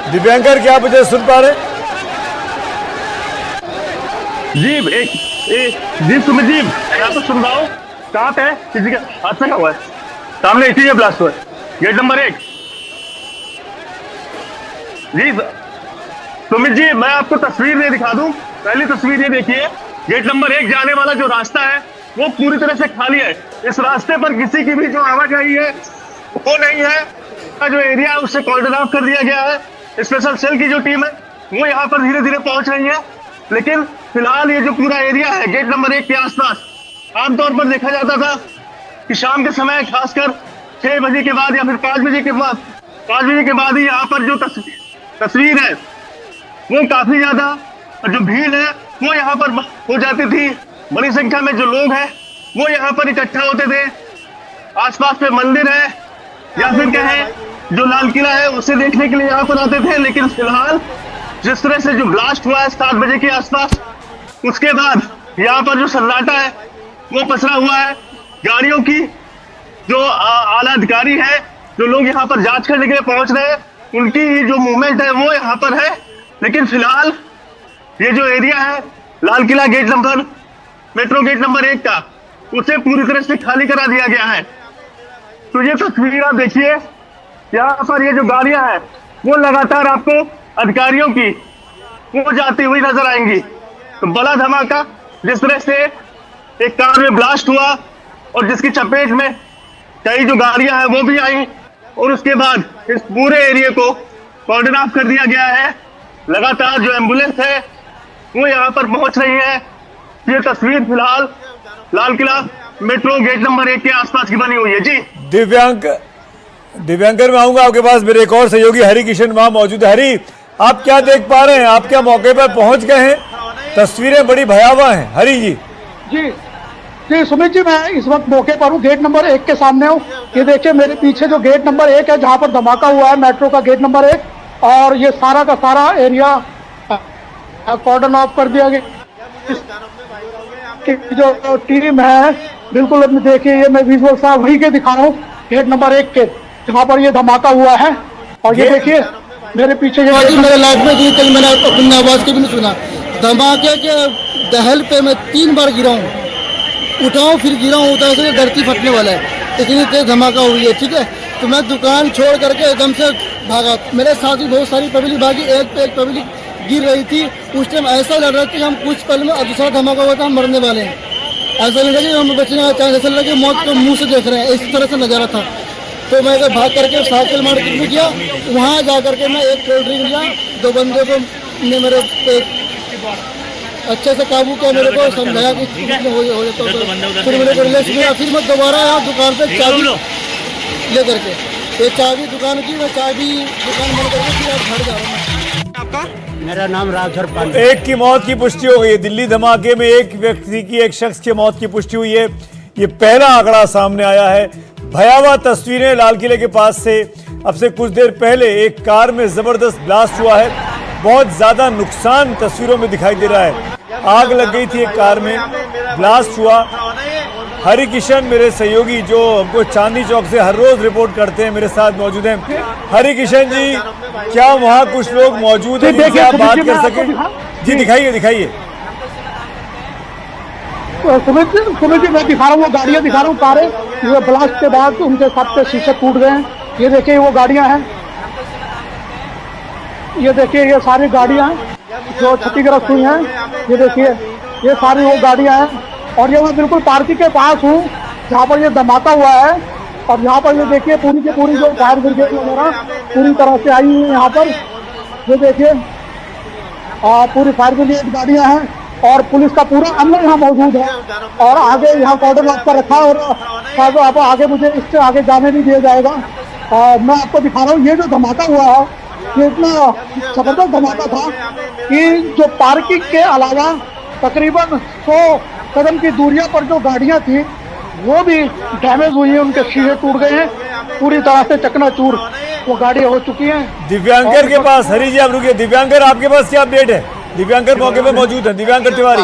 दिव्यांकर क्या मुझे सुन पा रहे? जी जी सुमित जी, मैं तो सुन रहा हूँ। कहाँ पे है? किसी का हादसा क्या हुआ है? सामने इसी ब्लास्ट हुआ है, गेट नंबर 1। जी सुमित जी, मैं आपको तस्वीर ये दिखा दूं। पहली तस्वीर ये देखिए, गेट नंबर 1 जाने वाला जो रास्ता है वो पूरी तरह से खाली है। इस रास्ते पर किसी की भी जो आवाजाही है वो नहीं है। जो एरिया है उससे कॉर्डन ऑफ कर दिया गया है। स्पेशल सेल की जो टीम है वो यहाँ पर धीरे धीरे पहुंच रही है, लेकिन फिलहाल ये जो पूरा एरिया है गेट नंबर 1 के आसपास, आमतौर पर देखा जाता था कि शाम के समय खासकर 6 बजे के बाद या फिर 5 बजे के बाद ही यहाँ पर जो तस्वीर है वो काफी ज्यादा जो भीड़ है वो यहाँ पर हो जाती थी। बड़ी संख्या में जो लोग हैं वो यहाँ पर इकट्ठा होते थे। आसपास पे मंदिर है या फिर कहें जो लाल किला है उसे देखने के लिए यहाँ पर आते थे। लेकिन फिलहाल जिस तरह से जो ब्लास्ट हुआ है 7 बजे के आसपास, उसके बाद यहाँ पर जो सन्नाटा है वो पसरा हुआ है। गाड़ियों की जो आला अधिकारी है, जो लोग यहाँ पर जांच करने के लिए पहुंच रहे हैं, उनकी जो मूवमेंट है वो यहाँ पर है। लेकिन फिलहाल ये जो एरिया है Lal Qila gate number metro gate number 1 का, उसे पूरी तरह से खाली करा दिया गया है। तो ये तस्वीर आप देखिए, यहाँ पर ये जो गाड़ियां हैं वो लगातार आपको अधिकारियों की वो जाती हुई नजर आएंगी। तो बड़ा धमाका, जिस तरह से एक कार में ब्लास्ट हुआ और जिसकी चपेट में कई जो गाड़ियां हैं वो भी आई, और उसके बाद इस पूरे एरिया को कॉर्डन ऑफ कर दिया गया है। लगातार जो एम्बुलेंस है वो यहाँ पर पहुंच रही है। ये तस्वीर फिलहाल Lal Qila metro gate number 1 के आसपास की बनी हुई है। जी दिव्यांकर मैं आऊंगा आपके पास। मेरे एक और सहयोगी हरि किशन वहां मौजूद है। हरि, आप क्या देख पा रहे हैं? आप क्या मौके पर पहुंच गए हैं? तस्वीरें बड़ी भयावह हैं। हरि जी। जी सुमित जी, मैं इस वक्त मौके पर हूँ, गेट नंबर 1 के सामने हूँ। ये देखिए मेरे पीछे जो गेट नंबर 1 है जहाँ पर धमाका हुआ है, मेट्रो का गेट नंबर 1, और ये सारा का सारा एरिया कॉर्डन ऑफ कर दिया गया। जो टीम है बिल्कुल, अब देखिए ये मैं विजुअल साहब वही के दिखा रहा हूँ, गेट नंबर 1 के जहाँ पर ये धमाका हुआ है। और ये देखिए मेरे पीछे मेरे लाइफ में जी कल मैंने अपनी आवाज के भी नहीं सुना। धमाके के दहल पे मैं 3 बार गिरा हूँ, उठाऊँ फिर गिरा हूँ, उठा से धरती फटने वाला है, इतनी तेज धमाका हुई है। ठीक है, तो मैं दुकान छोड़ करके एकदम से भागा। मेरे साथ भी बहुत सारी पब्लिक भागी, एक पे एक पब्लिक गिर रही थी। उस टाइम ऐसा लग रहा था कि हम कुछ पल में दूसरा धमाका हुआ था, हम मरने वाले हैं। ऐसा लगा कि हम बचने का चांस, ऐसा लगा कि मौत को मुंह से देख रहे हैं, इस तरह से नजारा था। तो मैं इधर भाग करके साइकिल मार्केट में गया, वहाँ जा करके मैं एक कोल्ड ड्रिंक लिया। 2 बंदे को ने मेरे अच्छे से काबू किया, मेरे को समझाया कि हो जाता है। फिर मेरे को रिलैक्स किया, फिर मैं दोबारा आया दुकान पे चाबी ले करके, ये चाबी दुकान की, मैं चाबी दुकान बंद करके फिर आप घर जा रहा हूँ। आपका? मेरा नाम राघर पांडे। एक की मौत की पुष्टि हो गई है। दिल्ली धमाके में एक व्यक्ति की, एक शख्स की मौत की पुष्टि हुई है। ये पहला आंकड़ा सामने आया है। भयावह तस्वीरें लाल किले के पास से। अब से कुछ देर पहले एक कार में जबरदस्त ब्लास्ट हुआ है। बहुत ज्यादा नुकसान तस्वीरों में दिखाई दे रहा है। आग लग गई थी एक कार में, ब्लास्ट हुआ। हरि किशन मेरे सहयोगी जो हमको चांदनी चौक से हर रोज रिपोर्ट करते हैं, मेरे साथ मौजूद हैं। हरि किशन जी, क्या वहाँ कुछ लोग मौजूद हैं जिनसे आप बात कर सकें? जी दिखाइए। सुमित जी मैं दिखा रहा हूँ, वो गाड़ियाँ दिखा रहा हूँ, कारें। ये ब्लास्ट के बाद उनके सबके शीशे टूट गए हैं। ये देखिए वो गाड़ियाँ हैं, ये देखिए ये सारी गाड़ियाँ हैं जो क्षतिग्रस्त हुई हैं। ये देखिए ये सारी वो गाड़ियाँ हैं, और ये मैं बिल्कुल पार्किंग के पास हूँ जहाँ पर ये धमाका हुआ है। और यहाँ पर ये देखिए पूरी की पूरी जो फायर ब्रिगेड वगैरह पूरी तरह से आई हुई है यहाँ पर। ये देखिए पूरी फायर ब्रिगेड गाड़ियाँ हैं और पुलिस का पूरा अमला यहाँ मौजूद है। और आगे यहाँ कॉर्डन ऑफ कर रखा है, और आप आगे मुझे इससे आगे जाने नहीं दिया जाएगा। मैं आपको दिखा रहा हूँ ये जो धमाका हुआ है, ये इतना जबरदस्त धमाका था कि जो पार्किंग के अलावा तकरीबन 100 कदम की दूरियां पर जो गाड़ियां थी वो भी डैमेज हुई है, उनके शीशे टूट गए हैं, पूरी तरह से चकनाचूर वो गाड़ी हो चुकी हैं। दिव्यांकर के पास, हरि जी आप रुकिए, दिव्यांकर आपके पास क्या अपडेट है? दिव्यांकर मौके पर मौजूद है, दिव्यांकर तिवारी।